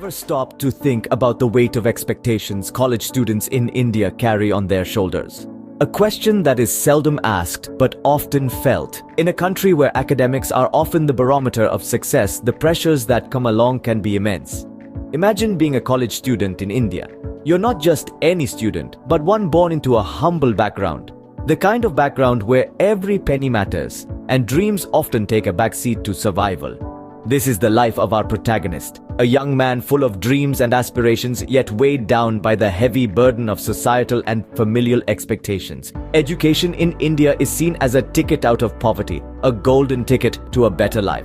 ever stopped to think about the weight of expectations college students in India carry on their shoulders? A question that is seldom asked but often felt. In a country where academics are often the barometer of success, the pressures that come along can be immense. Imagine being a college student in India. You're not just any student, but one born into a humble background. The kind of background where every penny matters, and dreams often take a backseat to survival. This is the life of our protagonist, a young man full of dreams and aspirations, yet weighed down by the heavy burden of societal and familial expectations. Education in India is seen as a ticket out of poverty, a golden ticket to a better life.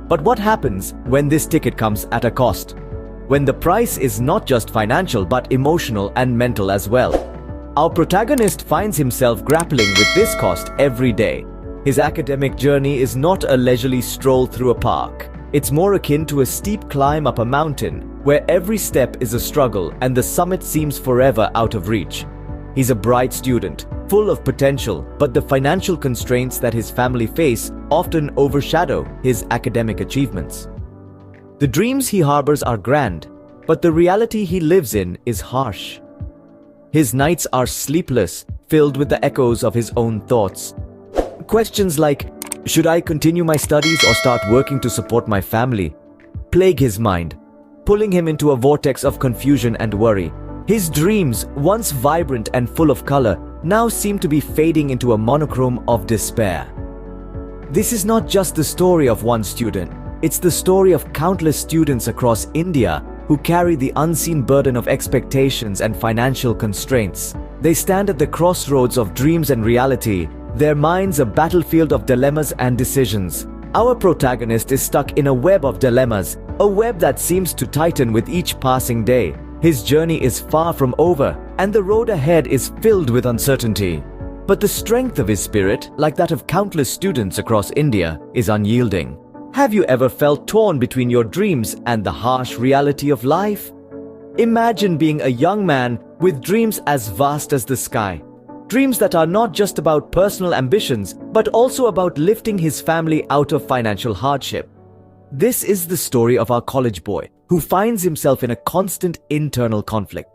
But what happens when this ticket comes at a cost? When the price is not just financial but emotional and mental as well. Our protagonist finds himself grappling with this cost every day. His academic journey is not a leisurely stroll through a park. It's more akin to a steep climb up a mountain, where every step is a struggle and the summit seems forever out of reach. He's a bright student, full of potential, but the financial constraints that his family face often overshadow his academic achievements. The dreams he harbors are grand, but the reality he lives in is harsh. His nights are sleepless, filled with the echoes of his own thoughts. Questions like, should I continue my studies or start working to support my family, plague his mind, pulling him into a vortex of confusion and worry. His dreams, once vibrant and full of color, now seem to be fading into a monochrome of despair. This is not just the story of one student, it's the story of countless students across India who carry the unseen burden of expectations and financial constraints. They stand at the crossroads of dreams and reality, their minds a battlefield of dilemmas and decisions. Our protagonist is stuck in a web of dilemmas, a web that seems to tighten with each passing day. His journey is far from over, and the road ahead is filled with uncertainty. But the strength of his spirit, like that of countless students across India, is unyielding. Have you ever felt torn between your dreams and the harsh reality of life? Imagine being a young man with dreams as vast as the sky. Dreams that are not just about personal ambitions, but also about lifting his family out of financial hardship. This is the story of our college boy, who finds himself in a constant internal conflict.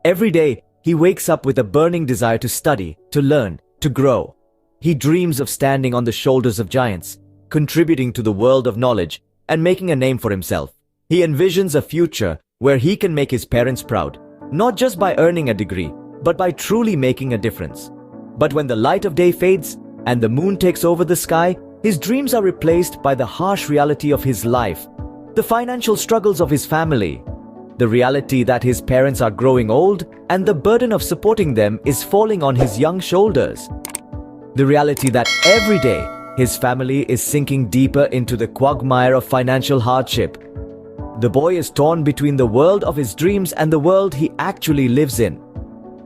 Every day, he wakes up with a burning desire to study, to learn, to grow. He dreams of standing on the shoulders of giants, contributing to the world of knowledge, and making a name for himself. He envisions a future where he can make his parents proud, not just by earning a degree, but by truly making a difference. But when the light of day fades and the moon takes over the sky, his dreams are replaced by the harsh reality of his life, the financial struggles of his family, the reality that his parents are growing old and the burden of supporting them is falling on his young shoulders. The reality that every day his family is sinking deeper into the quagmire of financial hardship. The boy is torn between the world of his dreams and the world he actually lives in.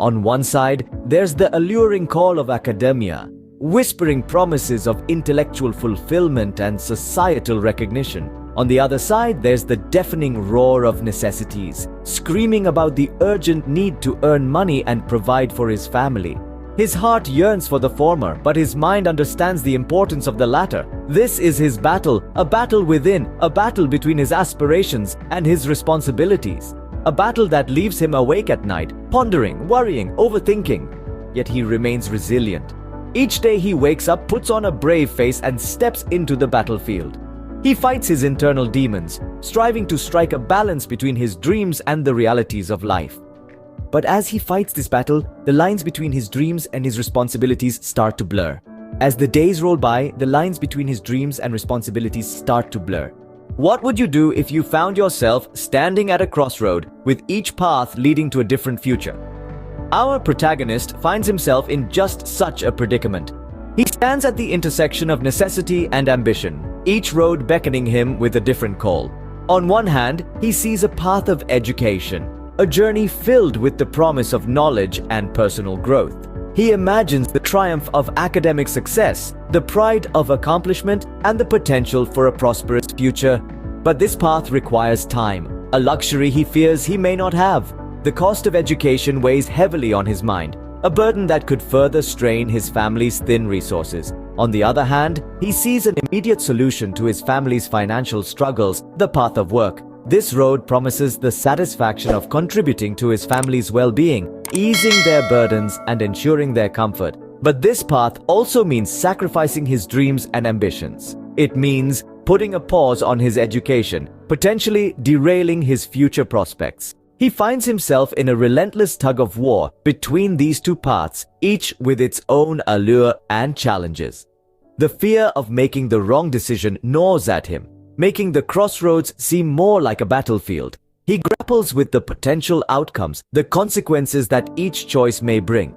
On one side, there's the alluring call of academia, whispering promises of intellectual fulfillment and societal recognition. On the other side, there's the deafening roar of necessities, screaming about the urgent need to earn money and provide for his family. His heart yearns for the former, but his mind understands the importance of the latter. This is his battle, a battle within, a battle between his aspirations and his responsibilities. A battle that leaves him awake at night, pondering, worrying, overthinking. Yet he remains resilient. Each day he wakes up, puts on a brave face, and steps into the battlefield. He fights his internal demons, striving to strike a balance between his dreams and the realities of life. But as he fights this battle, the lines between his dreams and his responsibilities start to blur. As the days roll by, the lines between his dreams and responsibilities start to blur. What would you do if you found yourself standing at a crossroad, with each path leading to a different future? Our protagonist finds himself in just such a predicament. He stands at the intersection of necessity and ambition, each road beckoning him with a different call. On one hand, he sees a path of education, a journey filled with the promise of knowledge and personal growth. He imagines the triumph of academic success, the pride of accomplishment, and the potential for a prosperous future. But this path requires time, a luxury he fears he may not have. The cost of education weighs heavily on his mind, a burden that could further strain his family's thin resources. On the other hand, he sees an immediate solution to his family's financial struggles: the path of work. This road promises the satisfaction of contributing to his family's well-being, easing their burdens and ensuring their comfort. But this path also means sacrificing his dreams and ambitions. It means putting a pause on his education, potentially derailing his future prospects. He finds himself in a relentless tug-of-war between these two paths, each with its own allure and challenges. The fear of making the wrong decision gnaws at him, making the crossroads seem more like a battlefield. He grapples with the potential outcomes, the consequences that each choice may bring.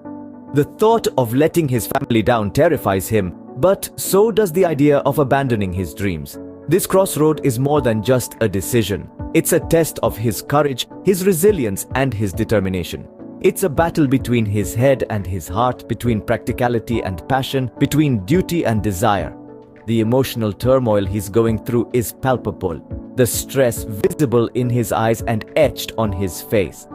The thought of letting his family down terrifies him, but so does the idea of abandoning his dreams. This crossroad is more than just a decision. It's a test of his courage, his resilience, and his determination. It's a battle between his head and his heart, between practicality and passion, between duty and desire. The emotional turmoil he's going through is palpable, the stress visible in his eyes and etched on his face.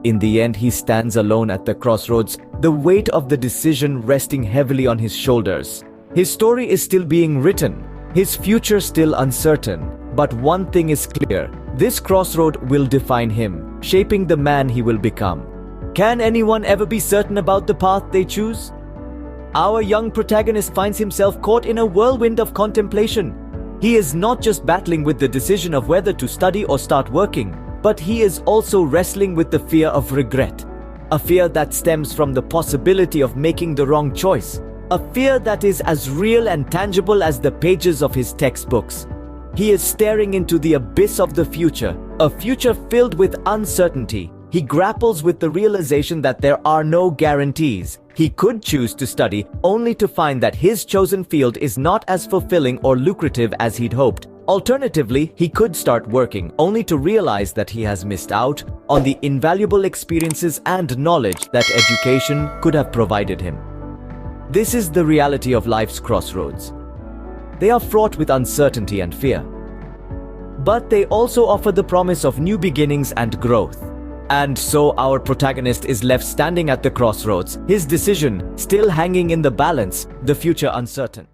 In the end, he stands alone at the crossroads, the weight of the decision resting heavily on his shoulders. His story is still being written, his future still uncertain, but one thing is clear: this crossroad will define him, shaping the man he will become. Can anyone ever be certain about the path they choose? Our young protagonist finds himself caught in a whirlwind of contemplation. He is not just battling with the decision of whether to study or start working, but he is also wrestling with the fear of regret. A fear that stems from the possibility of making the wrong choice. A fear that is as real and tangible as the pages of his textbooks. He is staring into the abyss of the future, a future filled with uncertainty. He grapples with the realization that there are no guarantees. He could choose to study, only to find that his chosen field is not as fulfilling or lucrative as he'd hoped. Alternatively, he could start working, only to realize that he has missed out on the invaluable experiences and knowledge that education could have provided him. This is the reality of life's crossroads. They are fraught with uncertainty and fear. But they also offer the promise of new beginnings and growth. And so our protagonist is left standing at the crossroads, his decision still hanging in the balance, the future uncertain.